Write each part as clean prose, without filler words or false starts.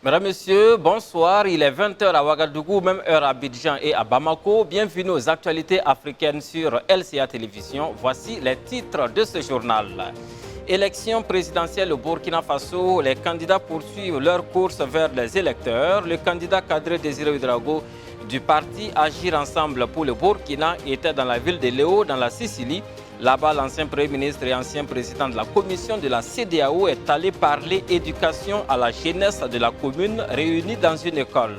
Mesdames, Messieurs, bonsoir. Il est 20h à Ouagadougou, même heure à Abidjan et à Bamako. Bienvenue aux actualités africaines sur LCA Télévision. Voici les titres de ce journal. Élection présidentielle au Burkina Faso, les candidats poursuivent leur course vers les électeurs. Le candidat cadré Désiré Ouédraogo du parti Agir Ensemble pour le Burkina était dans la ville de Léo, dans la Sicile. Là-bas, l'ancien Premier ministre et ancien président de la commission de la CEDEAO est allé parler éducation à la jeunesse de la commune réunie dans une école.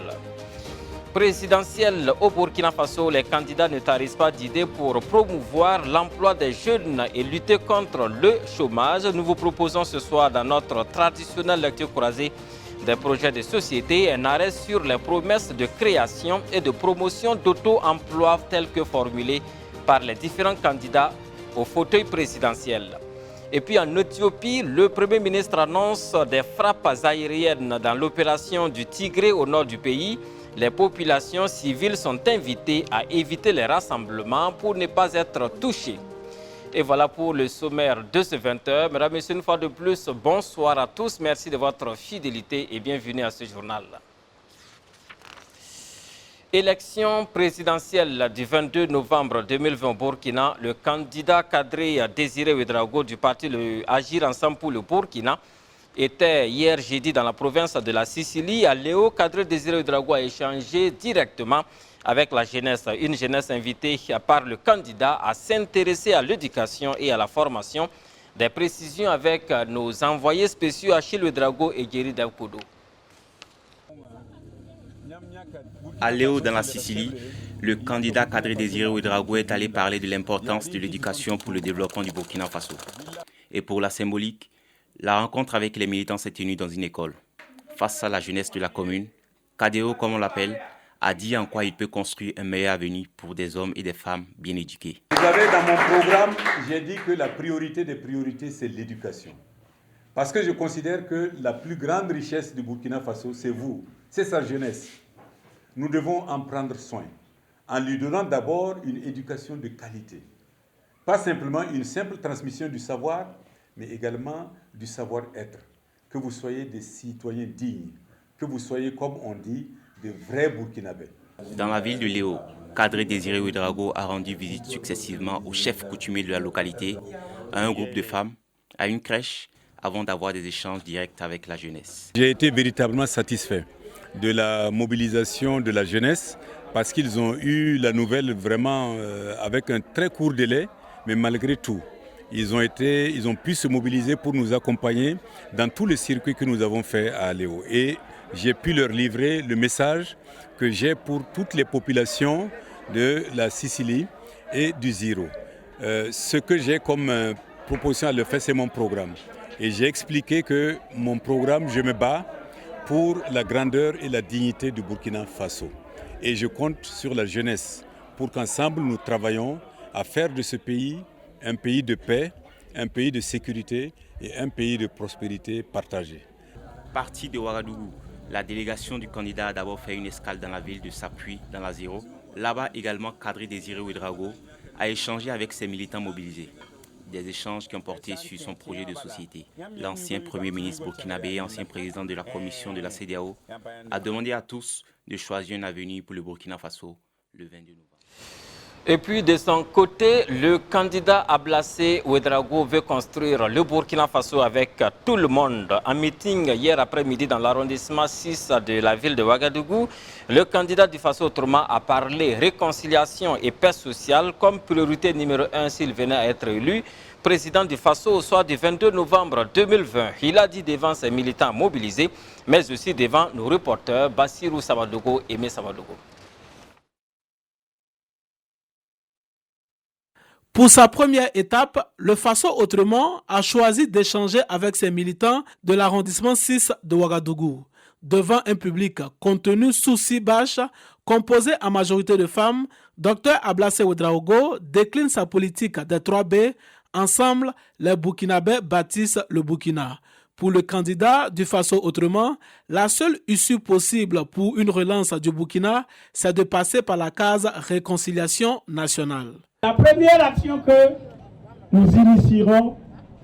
Présidentielle au Burkina Faso, les candidats ne tarissent pas d'idées pour promouvoir l'emploi des jeunes et lutter contre le chômage. Nous vous proposons ce soir dans notre traditionnelle lecture croisée des projets de société un arrêt sur les promesses de création et de promotion d'auto-emploi telles que formulées par les différents candidats au fauteuil présidentiel. Et puis en Éthiopie, le Premier ministre annonce des frappes aériennes dans l'opération du Tigré au nord du pays. Les populations civiles sont invitées à éviter les rassemblements pour ne pas être touchées. Et voilà pour le sommaire de ce 20h. Mesdames et messieurs, une fois de plus, bonsoir à tous. Merci de votre fidélité et bienvenue à ce journal. Élection présidentielle du 22 novembre 2020 au Burkina, le candidat cadré Désiré Ouédraogo du parti Agir Ensemble pour le Burkina était hier jeudi dans la province de la Sicile. À Léo, cadré Désiré Ouédraogo a échangé directement avec la jeunesse, une jeunesse invitée par le candidat à s'intéresser à l'éducation et à la formation. Des précisions avec nos envoyés spéciaux Achille Ouédraogo et Guéry Daoukoudou. À Léo, dans la Sicile, le candidat cadré Désiré Ouédraogo est allé parler de l'importance de l'éducation pour le développement du Burkina Faso. Et pour la symbolique, la rencontre avec les militants s'est tenue dans une école. Face à la jeunesse de la commune, Kadeo, comme on l'appelle, a dit en quoi il peut construire un meilleur avenir pour des hommes et des femmes bien éduqués. Vous savez, dans mon programme, j'ai dit que la priorité des priorités, c'est l'éducation. Parce que je considère que la plus grande richesse du Burkina Faso, c'est vous, c'est sa jeunesse. Nous devons en prendre soin, en lui donnant d'abord une éducation de qualité. Pas simplement une simple transmission du savoir, mais également du savoir-être. Que vous soyez des citoyens dignes, que vous soyez, comme on dit, de vrais Burkinabés. Dans la ville de Léo, cadré Désiré Ouédraogo a rendu visite successivement aux chefs coutumiers de la localité, à un groupe de femmes, à une crèche, avant d'avoir des échanges directs avec la jeunesse. J'ai été véritablement satisfait de la mobilisation de la jeunesse parce qu'ils ont eu la nouvelle vraiment avec un très court délai, mais malgré tout, ils ont pu se mobiliser pour nous accompagner dans tous les circuits que nous avons fait à Léo. Et j'ai pu leur livrer le message que j'ai pour toutes les populations de la Sicile et du Ziro. Ce que j'ai comme proposition à leur faire, c'est mon programme. Et j'ai expliqué que mon programme, je me bats pour la grandeur et la dignité du Burkina Faso. Et je compte sur la jeunesse pour qu'ensemble nous travaillons à faire de ce pays un pays de paix, un pays de sécurité et un pays de prospérité partagée. Parti de Ouagadougou, la délégation du candidat a d'abord fait une escale dans la ville de Sapui, dans la Zéro. Là-bas également, cadré Désiré Ouédraogo a échangé avec ses militants mobilisés. Des échanges qui ont porté sur son projet de société. L'ancien Premier ministre burkinabé et ancien président de la commission de la CEDEAO a demandé à tous de choisir un avenir pour le Burkina Faso le 22 novembre. Et puis de son côté, le candidat Ablassé Ouédraogo veut construire le Burkina Faso avec tout le monde. En meeting hier après-midi dans l'arrondissement 6 de la ville de Ouagadougou, le candidat du Faso autrement a parlé réconciliation et paix sociale comme priorité numéro 1 s'il venait à être élu président du Faso au soir du 22 novembre 2020. Il a dit devant ses militants mobilisés, mais aussi devant nos reporters Bassirou Samadogo et Aimé Samadogo. Pour sa première étape, le Faso autrement a choisi d'échanger avec ses militants de l'arrondissement 6 de Ouagadougou. Devant un public contenu sous 6 bâches, composé en majorité de femmes, Dr Ablassé Ouédraogo décline sa politique des 3 B. Ensemble, les Burkinabés bâtissent le Burkina. Pour le candidat du Faso autrement, la seule issue possible pour une relance du Burkina, c'est de passer par la case réconciliation nationale. La première action que nous initierons,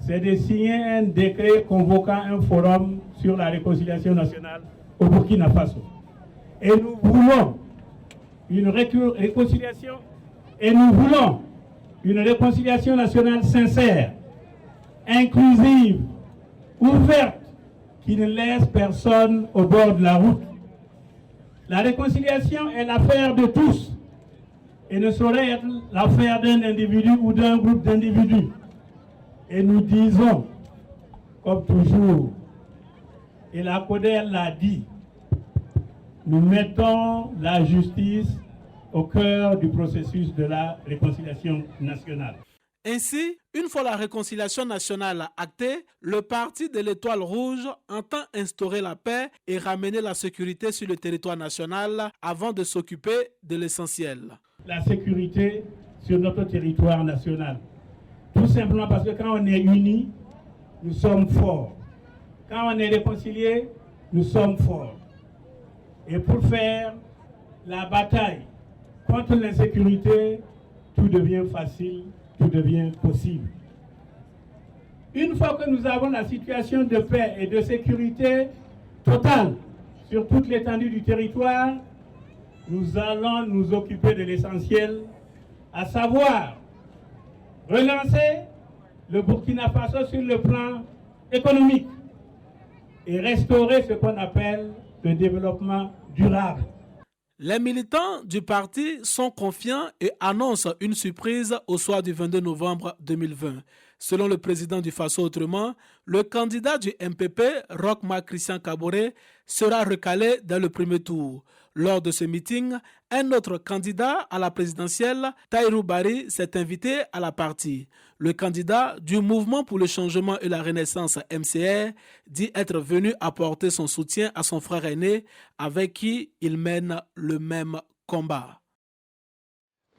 c'est de signer un décret convoquant un forum sur la réconciliation nationale au Burkina Faso. Et nous voulons une réconciliation nationale sincère, inclusive, ouverte, qui ne laisse personne au bord de la route. La réconciliation est l'affaire de tous et ne saurait être l'affaire d'un individu ou d'un groupe d'individus. Et nous disons, comme toujours, et la CODER l'a dit, nous mettons la justice au cœur du processus de la réconciliation nationale. Ainsi, une fois la réconciliation nationale actée, le parti de l'Étoile rouge entend instaurer la paix et ramener la sécurité sur le territoire national avant de s'occuper de l'essentiel. La sécurité sur notre territoire national. Tout simplement parce que quand on est unis, nous sommes forts. Quand on est réconciliés, nous sommes forts. Et pour faire la bataille contre l'insécurité, tout devient facile, tout devient possible. Une fois que nous avons la situation de paix et de sécurité totale sur toute l'étendue du territoire, nous allons nous occuper de l'essentiel, à savoir relancer le Burkina Faso sur le plan économique et restaurer ce qu'on appelle le développement durable. Les militants du parti sont confiants et annoncent une surprise au soir du 22 novembre 2020. Selon le président du Faso autrement, le candidat du MPP, Roch Marc Christian Kaboré, sera recalé dans le premier tour. Lors de ce meeting, un autre candidat à la présidentielle, Tahirou Barry, s'est invité à la partie. Le candidat du Mouvement pour le changement et la renaissance MCR dit être venu apporter son soutien à son frère aîné avec qui il mène le même combat.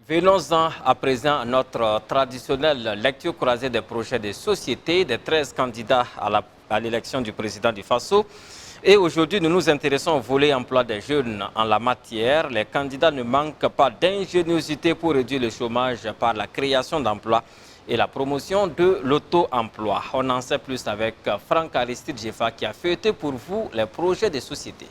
Venons-en à présent à notre traditionnelle lecture croisée des projets de société des 13 candidats à l'élection du président du Faso. Et aujourd'hui, nous nous intéressons au volet emploi des jeunes en la matière. Les candidats ne manquent pas d'ingéniosité pour réduire le chômage par la création d'emplois et la promotion de l'auto-emploi. On en sait plus avec Franck Aristide Jeffa qui a feuilleté pour vous les projets de société.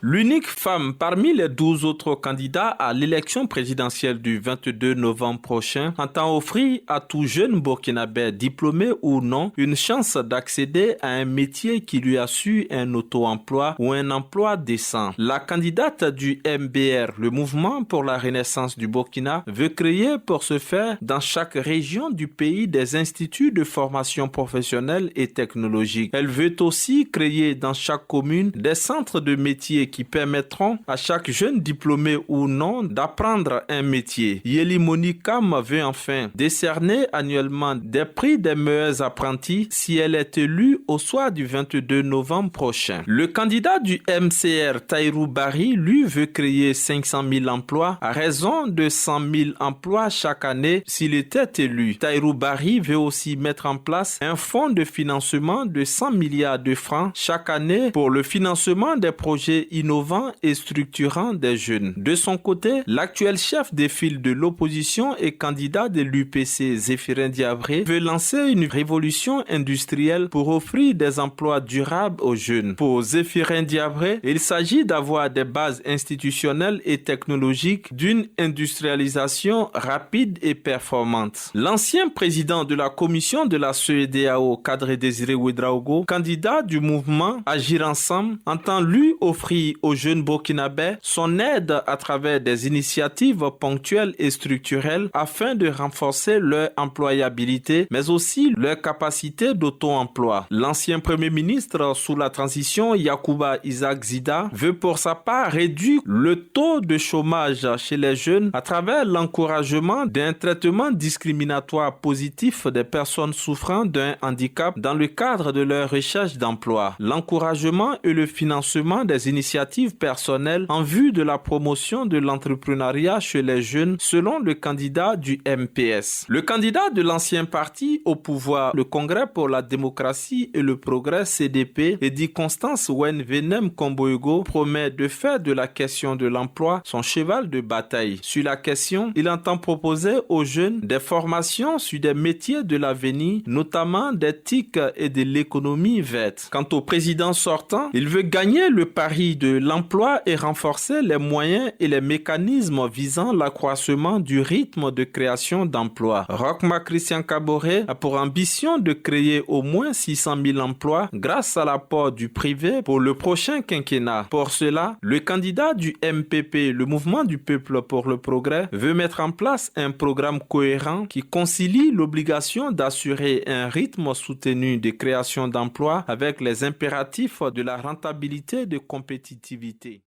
L'unique femme parmi les 12 autres candidats à l'élection présidentielle du 22 novembre prochain entend offrir à tout jeune burkinabé, diplômé ou non, une chance d'accéder à un métier qui lui assure un auto-emploi ou un emploi décent. La candidate du MBR, le Mouvement pour la Renaissance du Burkina, veut créer pour ce faire dans chaque région du pays des instituts de formation professionnelle et technologique. Elle veut aussi créer dans chaque commune des centres de métiers qui permettront à chaque jeune diplômé ou non d'apprendre un métier. Yeli Monikam veut enfin décerner annuellement des prix des meilleurs apprentis si elle est élue au soir du 22 novembre prochain. Le candidat du MCR, Tahirou Barry, lui veut créer 500 000 emplois à raison de 100 000 emplois chaque année s'il était élu. Tahirou Barry veut aussi mettre en place un fonds de financement de 100 milliards de francs chaque année pour le financement des projets innovants et structurants des jeunes. De son côté, l'actuel chef des files de l'opposition et candidat de l'UPC, Zéphirin Diabré, veut lancer une révolution industrielle pour offrir des emplois durables aux jeunes. Pour Zéphirin Diabré, il s'agit d'avoir des bases institutionnelles et technologiques d'une industrialisation rapide et performante. L'ancien président de la commission de la CEDEAO, Kadri Désiré Ouedraogo, candidat du mouvement Agir Ensemble, entend lui offrir aux jeunes burkinabés son aide à travers des initiatives ponctuelles et structurelles afin de renforcer leur employabilité, mais aussi leur capacité d'auto-emploi. L'ancien premier ministre sous la transition, Yacouba Isaac Zida, veut pour sa part réduire le taux de chômage chez les jeunes à travers l'encouragement d'un traitement discriminatoire positif des personnes souffrant d'un handicap dans le cadre de leur recherche d'emploi. L'encouragement et le financement des initiatives initiatives personnelles en vue de la promotion de l'entrepreneuriat chez les jeunes, selon le candidat du MPS. Le candidat de l'ancien parti au pouvoir, le Congrès pour la démocratie et le progrès CDP, Edi Constance Wen Venem Komboego, promet de faire de la question de l'emploi son cheval de bataille. Sur la question, il entend proposer aux jeunes des formations sur des métiers de l'avenir, notamment des TIC et de l'économie verte. Quant au président sortant, il veut gagner le pari de l'emploi et renforcer les moyens et les mécanismes visant l'accroissement du rythme de création d'emplois. Rochma Christian Kaboré a pour ambition de créer au moins 600 000 emplois grâce à l'apport du privé pour le prochain quinquennat. Pour cela, le candidat du MPP, le Mouvement du Peuple pour le Progrès, veut mettre en place un programme cohérent qui concilie l'obligation d'assurer un rythme soutenu de création d'emplois avec les impératifs de la rentabilité et de compétitivité.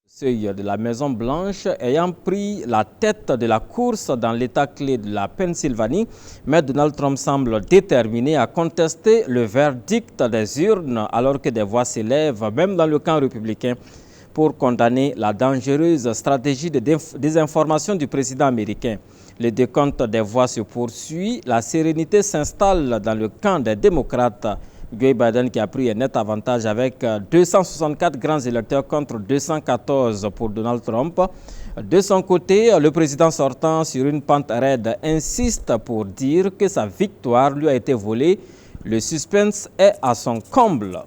Seuil de la Maison-Blanche ayant pris la tête de la course dans l'État clé de la Pennsylvanie, mais Donald Trump semble déterminé à contester le verdict des urnes alors que des voix s'élèvent, même dans le camp républicain, pour condamner la dangereuse stratégie de désinformation du président américain. Le décompte des voix se poursuit, la sérénité s'installe dans le camp des démocrates. Joe Biden qui a pris un net avantage avec 264 grands électeurs contre 214 pour Donald Trump. De son côté, le président sortant sur une pente raide insiste pour dire que sa victoire lui a été volée. Le suspense est à son comble.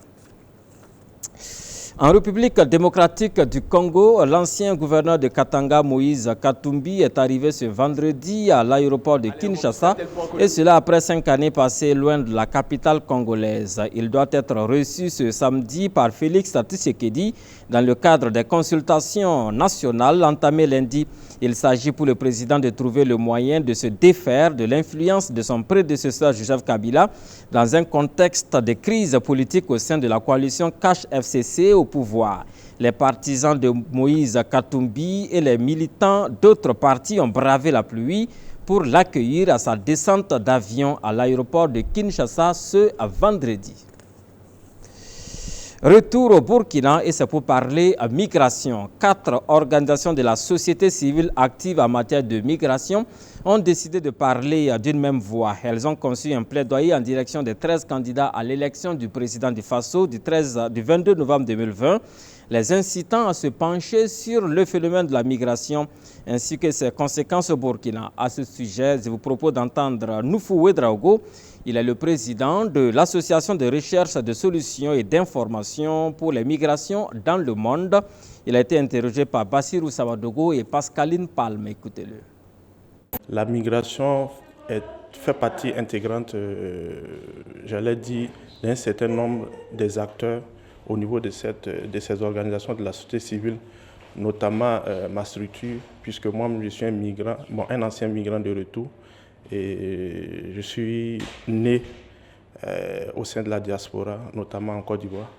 En République démocratique du Congo, l'ancien gouverneur de Katanga, Moïse Katumbi, est arrivé ce vendredi à l'aéroport de Kinshasa, et cela après 5 années passées loin de la capitale congolaise. Il doit être reçu ce samedi par Félix Tshisekedi dans le cadre des consultations nationales entamées lundi. Il s'agit pour le président de trouver le moyen de se défaire de l'influence de son prédécesseur Joseph Kabila dans un contexte de crise politique au sein de la coalition Cash-FCC au pouvoir. Les partisans de Moïse Katumbi et les militants d'autres partis ont bravé la pluie pour l'accueillir à sa descente d'avion à l'aéroport de Kinshasa ce vendredi. Retour au Burkina et c'est pour parler migration. 4 organisations de la société civile actives en matière de migration ont décidé de parler d'une même voix. Elles ont conçu un plaidoyer en direction des 13 candidats à l'élection du président du Faso du 22 novembre 2020, les incitant à se pencher sur le phénomène de la migration ainsi que ses conséquences au Burkina. À ce sujet, je vous propose d'entendre Noufou Ouedraogo. Il est le président de l'Association de recherche de solutions et d'informations pour les migrations dans le monde. Il a été interrogé par Bassirou Samadogo et Pascaline Palme. Écoutez-le. La migration fait partie intégrante, j'allais dire, d'un certain nombre des acteurs au niveau de ces organisations de la société civile, notamment ma structure, puisque moi je suis un migrant, un ancien migrant de retour. Et je suis né au sein de la diaspora, notamment en Côte d'Ivoire.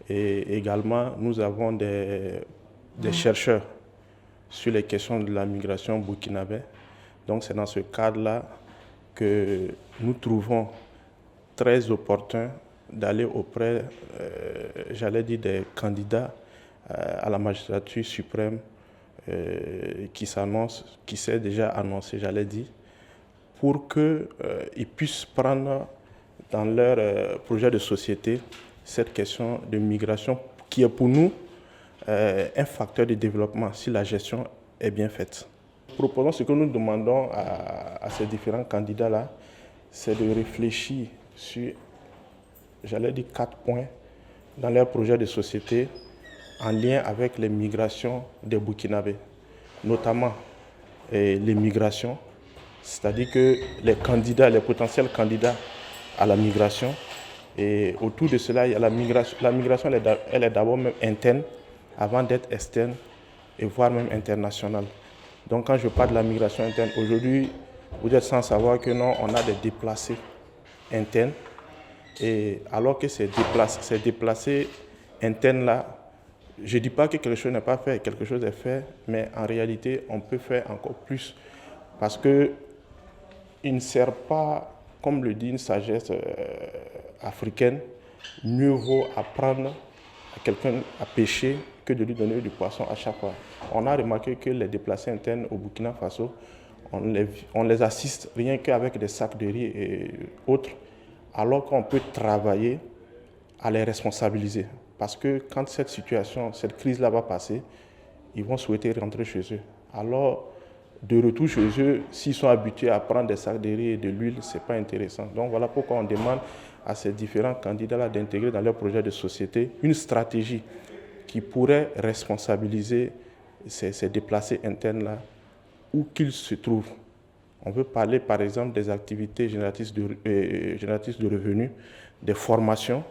Et également, nous avons des chercheurs sur les questions de la migration burkinabé. Donc c'est dans ce cadre-là que nous trouvons très opportun d'aller auprès, j'allais dire, des candidats à la magistrature suprême qui s'est déjà annoncé, j'allais dire, pour qu'ils puissent prendre dans leur projet de société cette question de migration qui est pour nous un facteur de développement si la gestion est bien faite. Proposons ce que nous demandons à ces différents candidats-là, c'est de réfléchir sur, j'allais dire, 4 points dans leur projet de société en lien avec les migrations des Burkinabés, notamment les migrations. C'est-à-dire que les potentiels candidats à la migration, et autour de cela, il y a la migration. La migration, elle est d'abord même interne, avant d'être externe, et voire même internationale. Donc quand je parle de la migration interne, aujourd'hui, vous êtes sans savoir que non, on a des déplacés internes, et alors que ces déplacés internes-là, je ne dis pas que quelque chose n'est pas fait, quelque chose est fait, mais en réalité, on peut faire encore plus, parce que il ne sert pas, comme le dit une sagesse africaine, mieux vaut apprendre à quelqu'un à pêcher que de lui donner du poisson à chaque fois. On a remarqué que les déplacés internes au Burkina Faso, on les assiste rien qu'avec des sacs de riz et autres, alors qu'on peut travailler à les responsabiliser. Parce que quand cette situation, cette crise-là va passer, ils vont souhaiter rentrer chez eux. Alors, de retour chez eux, s'ils sont habitués à prendre des sacs de riz et de l'huile, ce n'est pas intéressant. Donc voilà pourquoi on demande à ces différents candidats-là d'intégrer dans leur projet de société une stratégie qui pourrait responsabiliser ces déplacés internes-là où qu'ils se trouvent. On peut parler par exemple des activités génératrices de revenus, des formations,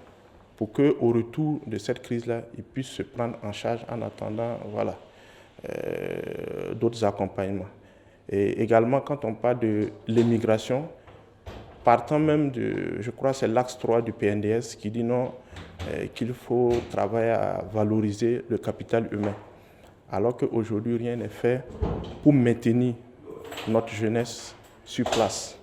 pour qu'au retour de cette crise-là, ils puissent se prendre en charge en attendant d'autres accompagnements. Et également, quand on parle de l'immigration, partant même de, je crois que c'est l'axe 3 du PNDS qui dit non, qu'il faut travailler à valoriser le capital humain. Alors qu'aujourd'hui, rien n'est fait pour maintenir notre jeunesse sur place.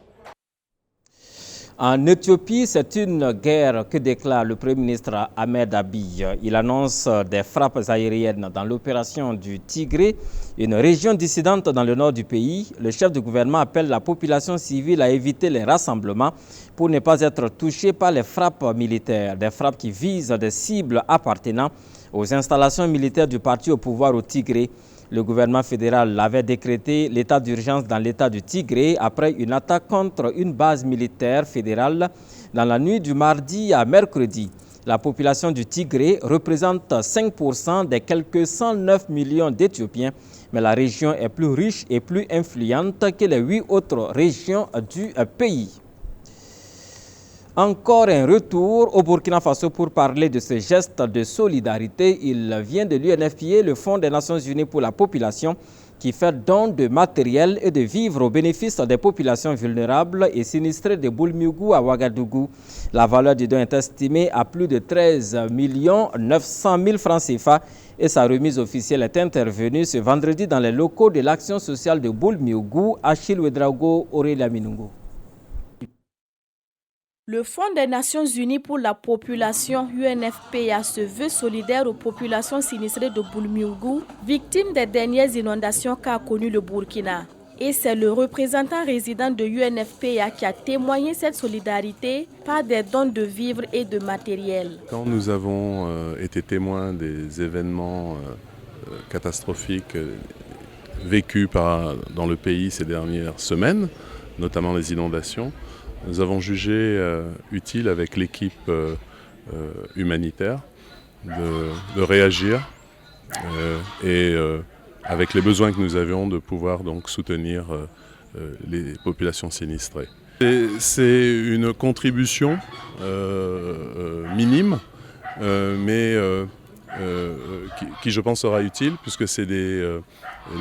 En Éthiopie, c'est une guerre que déclare le Premier ministre Ahmed Abiy. Il annonce des frappes aériennes dans l'opération du Tigré, une région dissidente dans le nord du pays. Le chef du gouvernement appelle la population civile à éviter les rassemblements pour ne pas être touchée par les frappes militaires, des frappes qui visent des cibles appartenant aux installations militaires du parti au pouvoir au Tigré. Le gouvernement fédéral avait décrété l'état d'urgence dans l'état du Tigré après une attaque contre une base militaire fédérale dans la nuit du mardi à mercredi. La population du Tigré représente 5% des quelques 109 millions d'Éthiopiens, mais la région est plus riche et plus influente que les 8 autres régions du pays. Encore un retour au Burkina Faso pour parler de ce geste de solidarité. Il vient de l'UNFPA, le Fonds des Nations Unies pour la population, qui fait don de matériel et de vivres au bénéfice des populations vulnérables et sinistrées de Boulmiougou à Ouagadougou. La valeur du don est estimée à plus de 13 900 000 francs CFA et sa remise officielle est intervenue ce vendredi dans les locaux de l'action sociale de Boulmiougou, Achille Ouedraogo, Aurélia Minungo. Le Fonds des Nations Unies pour la population UNFPA se veut solidaire aux populations sinistrées de Boulmiougou, victimes des dernières inondations qu'a connues le Burkina. Et c'est le représentant résident de UNFPA qui a témoigné cette solidarité par des dons de vivres et de matériel. Quand nous avons été témoins des événements catastrophiques vécus dans le pays ces dernières semaines, notamment les inondations, nous avons jugé utile avec l'équipe humanitaire de réagir et avec les besoins que nous avions de pouvoir donc soutenir les populations sinistrées. C'est une contribution minime, mais qui je pense sera utile puisque c'est des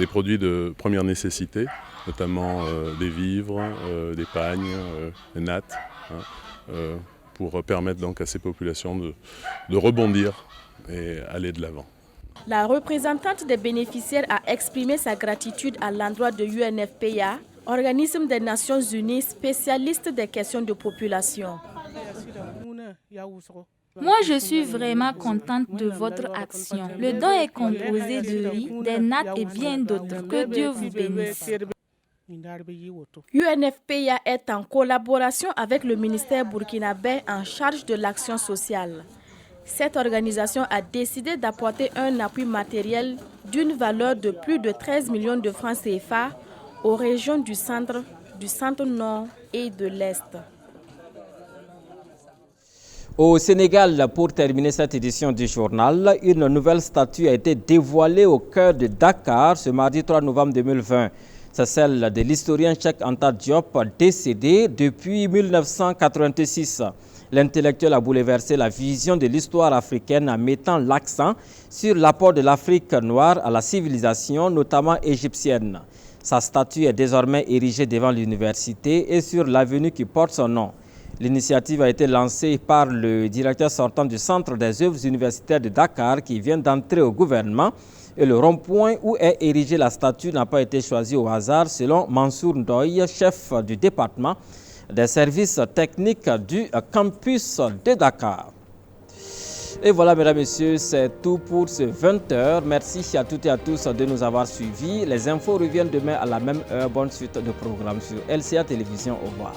produits de première nécessité, notamment des vivres, des pagnes, des nattes, pour permettre donc à ces populations de rebondir et aller de l'avant. La représentante des bénéficiaires a exprimé sa gratitude à l'endroit de UNFPA, organisme des Nations Unies spécialiste des questions de population. Moi, je suis vraiment contente de votre action. Le don est composé de riz, des nattes et bien d'autres. Que Dieu vous bénisse. UNFPA est en collaboration avec le ministère burkinabé en charge de l'action sociale. Cette organisation a décidé d'apporter un appui matériel d'une valeur de plus de 13 millions de francs CFA aux régions du centre-nord et de l'Est. Au Sénégal, pour terminer cette édition du journal, une nouvelle statue a été dévoilée au cœur de Dakar ce mardi 3 novembre 2020. C'est celle de l'historien Cheikh Anta Diop, décédé depuis 1986. L'intellectuel a bouleversé la vision de l'histoire africaine en mettant l'accent sur l'apport de l'Afrique noire à la civilisation, notamment égyptienne. Sa statue est désormais érigée devant l'université et sur l'avenue qui porte son nom. L'initiative a été lancée par le directeur sortant du Centre des œuvres universitaires de Dakar qui vient d'entrer au gouvernement. Et le rond-point où est érigée la statue n'a pas été choisi au hasard selon Mansour Ndoye, chef du département des services techniques du campus de Dakar. Et voilà, mesdames, messieurs, c'est tout pour ce 20h. Merci à toutes et à tous de nous avoir suivis. Les infos reviennent demain à la même heure. Bonne suite de programme sur LCA Télévision. Au revoir.